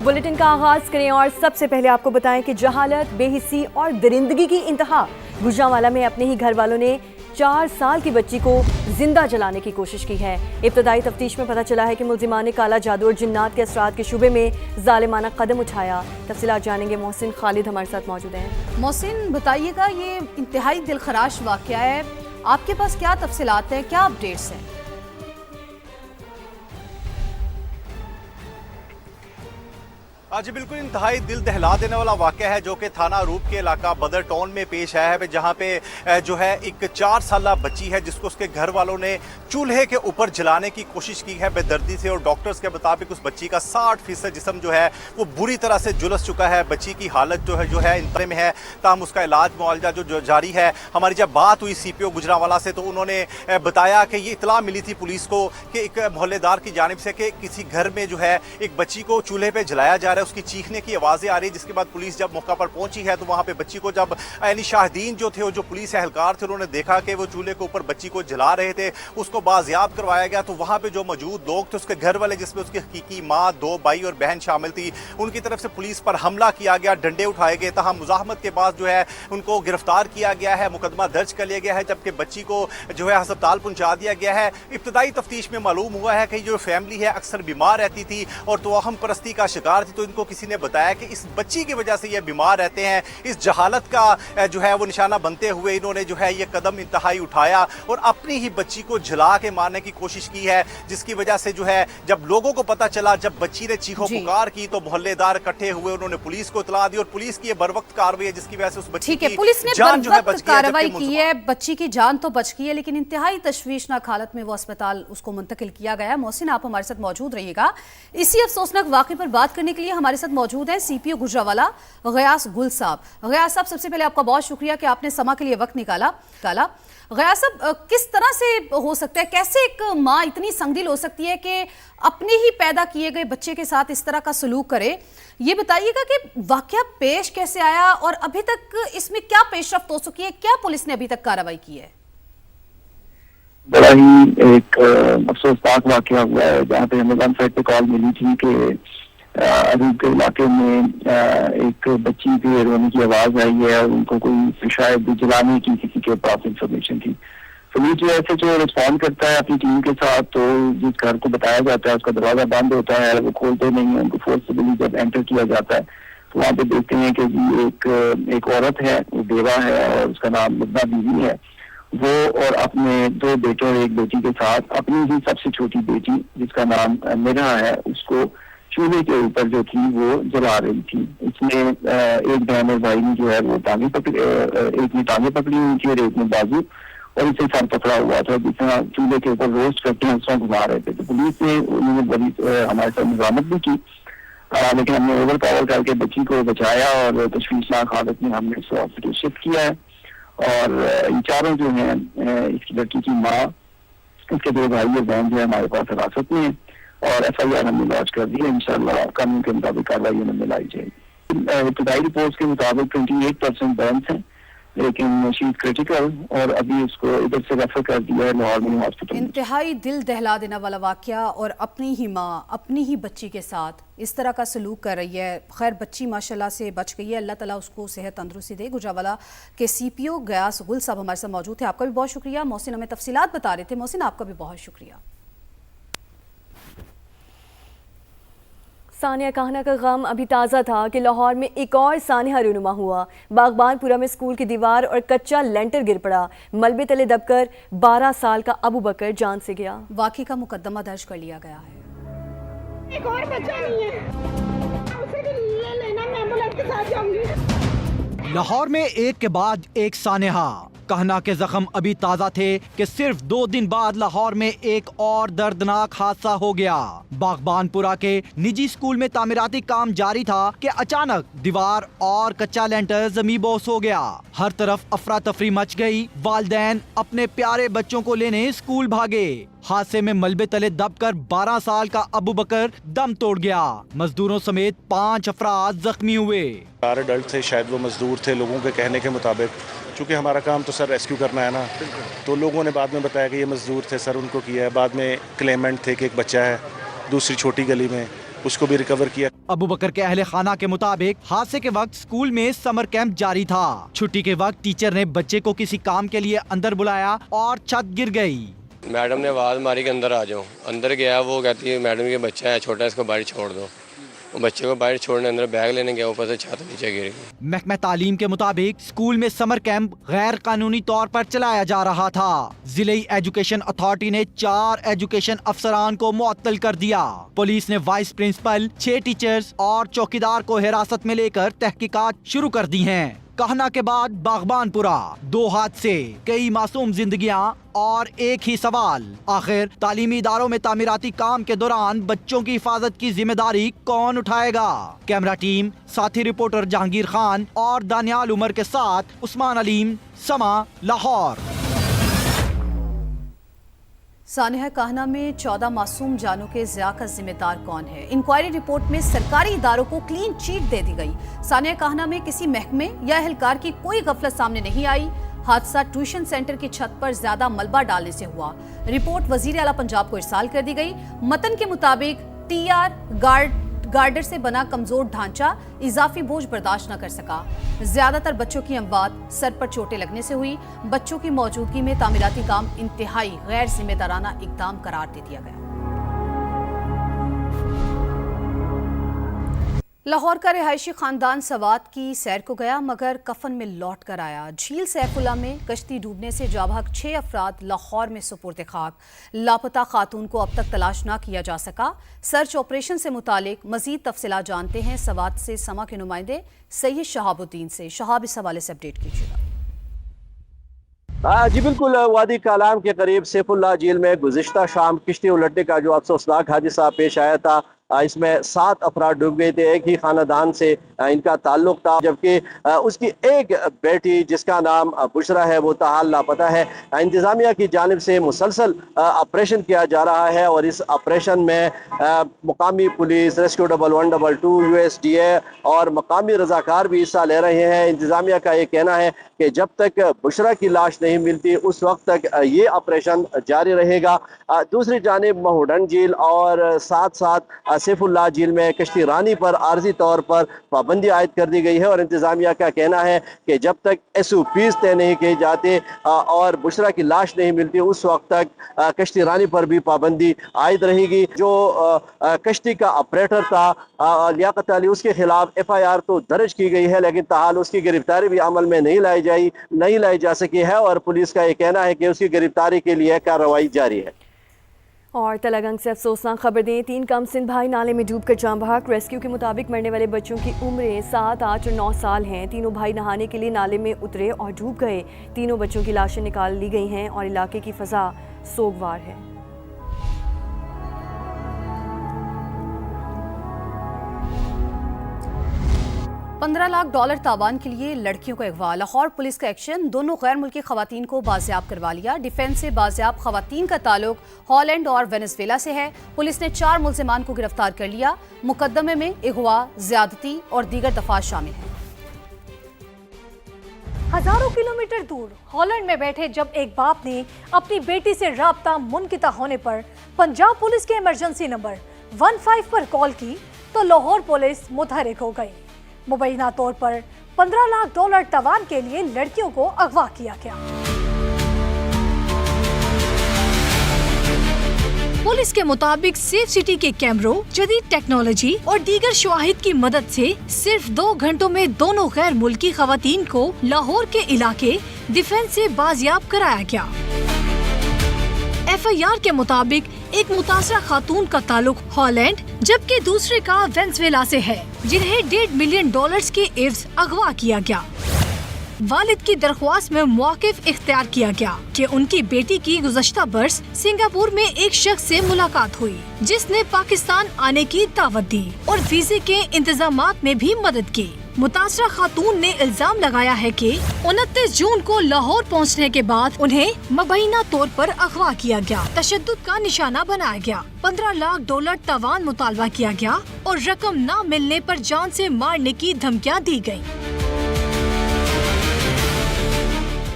Bulletin का आगाज करें और सबसे पहले आपको बताएं कि जहालत, बेहिस्सी और दरिंदगी की इंतहा। गुजरांवाला में अपने ही घर वालों ने 4 साल की बच्ची को जिंदा जलाने की कोशिश की है। इब्तदाई तफ्तीश में पता चला है कि मुल्जिमान ने काला जादू और जिन्नात के असरात के शुबे में जालिमाना कदम उठाया। तफसीलात जानेंगे, मोहसिन खालिद हमारे साथ मौजूद हैं। मोहसिन, बताइएगा, ये इंतहाई दिलखराश वाक़या है, आपके पास क्या तफसीलात हैं, क्या अपडेट्स हैं? जी बिल्कुल, इंतहाई दिल दहला देने वाला वाक़या है जो कि थाना रूप के इलाका बदर टाउन में पेश आया है, जहाँ पे जो है एक 4 साला बच्ची है जिसको उसके घर वालों ने चूल्हे के ऊपर जलाने की कोशिश की है बेदर्दी से। और डॉक्टर्स के मुताबिक उस बच्ची का 60% जिस्म जो है वो बुरी तरह से झुलस चुका है। बच्ची की हालत जो है इंतरे में है, ताहम उसका इलाज मुआवजा जो जारी है। हमारी जब बात हुई CPO गुजरांवाला से तो उन्होंने बताया कि ये इतला मिली थी पुलिस को कि एक मोहल्लेदार की जानिब से कि किसी घर में जो है एक बच्ची को चूल्हे पर जलाया जा रहा है, उसकी चीखने की आवाज़ें आ रही। जिसके बाद पुलिस जब मौका पर पहुंची है तो वहां पे बच्ची को जब यानी शाहिदीन जो थे, जो पुलिस एहलकार थे, उन्होंने देखा कि वो चूल्हे के ऊपर बच्ची को जला रहे थे, उसको बाजियाब करवाया गया। तो वहां पे जो मौजूद लोग थे, उसके घर वाले जिसमें उसकी हकीकी माँ, 2 भाई और बहन शामिल थी, उनकी तरफ से पुलिस पर हमला किया गया, डंडे उठाए गए। तहम मुजाहमत के बाद जो है उनको गिरफ्तार किया गया है, मुकदमा दर्ज कर लिया गया है, जबकि बच्ची को जो है अस्पताल पहुंचा दिया गया है। इब्तदाई तफ्तीश में मालूम हुआ है कि जो फैमिली है अक्सर बीमार रहती थी और तोहम परस्ती का शिकार थी, तो इनको किसी ने बताया कि इस बच्ची की वजह से ये बीमार रहते हैं। इस जहालत का जो है वो निशाना बनते हुए इन्होंने जो है ये कदम इंतहाई उठाया और अपनी ही बच्ची को जला के मारने की कोशिश की है, जिसकी वजह से जो है जब लोगों को पता चला, जब बच्ची ने चीखो पुकार की तो मोहल्लेदार इकट्ठे हुए, उन्होंने पुलिस को इतला दी और पुलिस की बरवक्त कार्रवाई है जिसकी वजह से उस बच्ची की पुलिस ने जान जो है बच गई। कार्रवाई की है, बच्ची की जान तो बच गई है, लेकिन इंतहाई तशवीशनाक हालत में वो अस्पताल उसको मुंतकिल किया गया है। मोहसिन, आप हमारे साथ मौजूद रहिएगा। इसी अफसोसनाक वाक़े पर बात करने के लिए हमारे साथ मौजूद है CPO गुजरांवाला गयास गुल साहब। गयास साहब, सबसे पहले आपका बहुत शुक्रिया कि आपने समा के लिए वक्त निकाला। गयास साहब, किस तरह से हो सकता है, कैसे एक माँ इतनी संगदिल हो सकती है कि अपने ही पैदा किए गए बच्चे के साथ इस तरह का सलूक करे? ये बताइएगा कि वाकया पेश कैसे आया और अभी तक इसमें क्या पेशरफ्त हो सकी है, क्या पुलिस ने अभी तक कार्रवाई की है? बड़ा ही एक अफसोसनाक वाकया हुआ है, जहाँ पे हमें 1 साइड पे कॉल मिली थी कि अरीब के इलाके में एक बच्ची के रोने की आवाज आई है और उनको कोई शायद जलाने की किसी के पास इंफॉर्मेशन थी। पुलिस जो ऐसे जो रिस्पॉन्ड करता है अपनी टीम के साथ, तो जिस घर को बताया जाता है उसका दरवाजा बंद होता है, वो खोलते नहीं है, उनको फोर्सफुली जब एंटर किया जाता है तो वहाँ पे देखते हैं कि जी एक औरत है, वो बेवा है और उसका नाम लुबना बीवी है। वो और अपने 2 बेटे और 1 बेटी के साथ अपनी ही सबसे छोटी बेटी जिसका नाम मिरा है, उसको चूल्हे के ऊपर जो थी वो जला रही थी। इसमें एक बहन और भाई ने जो है वो टांगे पकड़ी, एक ने टांगे पकड़ी हुई थी और एक ने बाजू, और इसे सर पकड़ा हुआ था, जिस तरह चूल्हे के ऊपर रोस्ट करके उस तरह घुमा रहे थे। तो पुलिस ने उन्होंने बड़ी हमारे साथ मुजामत भी की, लेकिन हमने ओवर पावर करके बच्ची को बचाया और तशवीशनाक हालत में हमने इसको हॉस्पिटल शिफ्ट किया है। और इन चारों जो हैं, इसकी लड़की की माँ, इसके 2 भाई और बहन जो है हमारे पास हिरासत में है और FIR हमने लॉन्च कर दी है। इंशाल्लाह कानून के मुताबिक कार्रवाई उन्हें मिलाई जाएगी। इब्तदाई रिपोर्ट्स के मुताबिक 28% बर्न्स हैं, लेकिन शी इज क्रिटिकल और अभी उसको इधर से रेफर कर दिया है लाहौर में हॉस्पिटल। इंतहाई दिल दहला देने वाला वाकया, और अपनी ही माँ अपनी ही बच्ची के साथ इस तरह का सलूक कर रही है। खैर, बच्ची माशाल्लाह से बच गई है, अल्लाह ताला उसको सेहत तंदुरुस्ती दे। गुजरांवाला के CPO गयास गुल साहब हमारे साथ मौजूद थे, आपका भी बहुत शुक्रिया। मोहसिन हमें तफसीलात बता रहे थे। मोहसिन, आपका भी बहुत शुक्रिया। सानिया कहना का गम अभी ताज़ा था कि लाहौर में एक और सानिया रूनुमा हुआ। बागबानपुरा में स्कूल की दीवार और कच्चा लेंटर गिर पड़ा। मलबे तले दबकर 12 साल का अबू बकर जान से गया। वाक़ई का मुकदमा दर्ज कर लिया गया है। एक और बच्चा नहीं है, उसे भी ले लेना, मैं एम्बुलेंस के साथ जाऊंगी। लाहौर में एक के बाद एक सानिया। कहना के जख्म अभी ताज़ा थे कि सिर्फ 2 दिन बाद लाहौर में एक और दर्दनाक हादसा हो गया। बागबानपुरा के निजी स्कूल में तामीराती काम जारी था कि अचानक दीवार और कच्चा लेंटर जमी बोस हो गया। हर तरफ अफरा तफरी मच गई। वालिदैन अपने प्यारे बच्चों को लेने स्कूल भागे। हादसे में मलबे तले दबकर 12 साल का अबू बकर दम तोड़ गया। मजदूरों समेत 5 अफराद जख्मी हुए। 4 अडल्ट थे, शायद वो मजदूर थे लोगों के कहने के मुताबिक। चूँकि हमारा काम तो सर रेस्क्यू करना है ना, तो लोगों ने बाद में बताया कि ये मजदूर थे सर, उनको किया है। बाद में क्लेमेंट थे कि एक बच्चा है दूसरी छोटी गली में, उसको भी रिकवर किया। अबू बकर के अहले खाना के मुताबिक हादसे के वक्त स्कूल में समर कैंप जारी था। छुट्टी के वक्त टीचर ने बच्चे को किसी काम के लिए अंदर बुलाया और छत गिर गई। मैडम ने आवाज़ मारी कि अंदर आ जाओ। अंदर गया, वो कहती है मैडम के बच्चा है छोटा, इसको बाहर छोड़ दो। वो बच्चे को बाहर छोड़ने अंदर बैग लेने गया, ऊपर से छत नीचे गिर गई। महकमा तालीम के मुताबिक स्कूल में समर कैंप गैर कानूनी तौर पर चलाया जा रहा था। जिले एजुकेशन अथॉरिटी ने 4 एजुकेशन अफसरान को मुअत्तल कर दिया। पुलिस ने वाइस प्रिंसिपल, 6 टीचर्स और चौकीदार को हिरासत में लेकर तहकीकात शुरू कर दी हैं। कहना के बाद बागबानपुरा, 2 हादसे, कई मासूम जिंदगियां और एक ही सवाल, आखिर तालीमी इदारों में तामीराती काम के दौरान बच्चों की हिफाजत की जिम्मेदारी कौन उठाएगा? कैमरा टीम साथी रिपोर्टर जहांगीर खान और दानियाल उमर के साथ उस्मान अलीम, समा, लाहौर। सानिया कहना में 14 मासूम जानों के ज़िया का जिम्मेदार कौन है? इंक्वायरी रिपोर्ट में सरकारी इदारों को क्लीन चीट दे दी गई। सानिया कहना में किसी महकमे या एहलकार की कोई गफलत सामने नहीं आई। हादसा ट्यूशन सेंटर की छत पर ज्यादा मलबा डालने से हुआ। रिपोर्ट वजीर आला पंजाब को इरसाल कर दी गई। मतन के मुताबिक टीआर गार्डर से बना कमजोर ढांचा इजाफी बोझ बर्दाश्त न कर सका। ज्यादातर बच्चों की अमवात सर पर चोटें लगने से हुई। बच्चों की मौजूदगी में तामीराती काम इंतहाई गैर जिम्मेदाराना इकदाम करार दे दिया गया। लाहौर का रिहायशी खानदान सवात की सैर को गया मगर कफन में लौट कर आया। झील सैफुल्ला में कश्ती डूबने से जाबहक 6 अफराद लाहौर में सुपुर्द खाक। लापता खातून को अब तक तलाश न किया जा सका। सर्च ऑपरेशन से मुतालिक मजीद तफसीलात जानते हैं सवात से समा के नुमाइंदे सैयद शहाबुद्दीन से। शहाब, इस हवाले से अपडेट कीजिएगा। जी बिल्कुल, वादी कालाम के करीब सैफुल्ला झील में गुज़िश्ता शाम किश्ती उलटने का जो अफसोसनाक हादसा पेश आया था, इसमें 7 अफराद डूब गए थे। एक ही खानदान से इनका ताल्लुक था, जबकि उसकी एक बेटी जिसका नाम बुशरा है वो ताहाल लापता है। इंतज़ामिया की जानिब से मुसलसल ऑपरेशन किया जा रहा है और इस ऑपरेशन में मुकामी पुलिस, रेस्क्यू 112, USDA और मकामी रजाकार भी हिस्सा ले रहे हैं। इंतज़ामिया का ये कहना है कि जब तक बुशरा की लाश नहीं मिलती उस वक्त तक ये ऑपरेशन जारी रहेगा। दूसरी जानिब महूडन झील और साथ साथ सैफुल्ला झील में कश्ती रानी पर आर्जी तौर पर पाबंदी आयद कर दी गई है और इंतज़ामिया का कहना है कि जब तक SOPs तय नहीं किए जाते और बुशरा की लाश नहीं मिलती उस वक्त तक कश्ती रानी पर भी पाबंदी आयद रहेगी। जो कश्ती का ऑपरेटर था लियाकत अली, उसके खिलाफ FIR तो दर्ज की गई है, लेकिन ताहाल उसकी गिरफ्तारी भी अमल में नहीं लाई जा सकी है और पुलिस का ये कहना है कि उसकी गिरफ्तारी के लिए कार्रवाई जारी है। और तलगंग से अफसोसनाक खबर दें, 3 कमसिन भाई नाले में डूबकर जान बहक। रेस्क्यू के मुताबिक मरने वाले बच्चों की उम्रें 7, 8 और 9 साल हैं। तीनों भाई नहाने के लिए नाले में उतरे और डूब गए। तीनों बच्चों की लाशें निकाल ली गई हैं और इलाके की फ़ज़ा सोगवार है। $15 लाख तावान के लिए लड़कियों का अगवा। लाहौर पुलिस का एक्शन, दोनों गैर मुल्की खवातीन को बाजियाब करवा लिया। डिफेंस से बाजियाब खवातीन का ताल्लुक हॉलैंड और वेनेजुएला से है। पुलिस ने 4 मुल्जिमान को गिरफ्तार कर लिया। मुकदमे में अगवा, ज्यादती और दीगर दफात शामिल हैं। हजारों किलोमीटर दूर हॉलैंड में बैठे जब एक बाप ने अपनी बेटी से राब्ता मुनक़िता होने पर पंजाब पुलिस के इमरजेंसी नंबर 15 पर कॉल की तो लाहौर पुलिस मुतहरिक हो गई। मुबैना तौर पर $15 लाख तावान के लिए लड़कियों को अगवा किया गया। पुलिस के मुताबिक सेफ सिटी के कैमरों, जदीद टेक्नोलॉजी और दीगर शवाहिद की मदद से सिर्फ 2 घंटों में दोनों गैर मुल्की खवातीन को लाहौर के इलाके डिफेंस से बाजियाब कराया गया। FIR के मुताबिक एक मुतासरा खातून का ताल्लुक हॉलैंड जबकि दूसरे का वेनेजुएला से है, जिन्हें $1.5 मिलियन के एवज अगवा किया गया। वालिद की दरख्वास्त में मौक़िफ़ इख्तियार किया गया कि उनकी बेटी की गुज़श्ता बरस सिंगापुर में एक शख्स से मुलाकात हुई जिसने पाकिस्तान आने की दावत दी और वीज़े के इंतजामात में भी मदद की। मुतासरा खातून ने इल्जाम लगाया है कि 29 जून को लाहौर पहुंचने के बाद उन्हें मुबैना तौर पर अगवा किया गया, तशद्दुद का निशाना बनाया गया, $15 लाख तावान मुतालबा किया गया और रकम न मिलने पर जान से मारने की धमकियां दी गयी।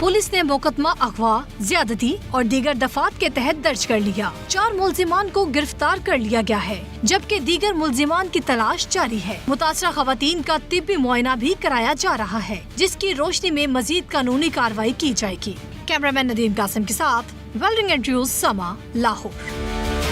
पुलिस ने मुकदमा अगवा, ज्यादती और दीगर दफात के तहत दर्ज कर लिया। 4 मुलजिमान को गिरफ्तार कर लिया गया है, जबकि दीगर मुलजिमान की तलाश जारी है। मुतासरा खवातीन का तिब्बी मुआयना भी कराया जा रहा है, जिसकी रोशनी में मजीद कानूनी कार्रवाई की जाएगी। कैमरामैन नदीम कासिम के साथ वेल्डिंग एंड्रयूज, समा, लाहौर।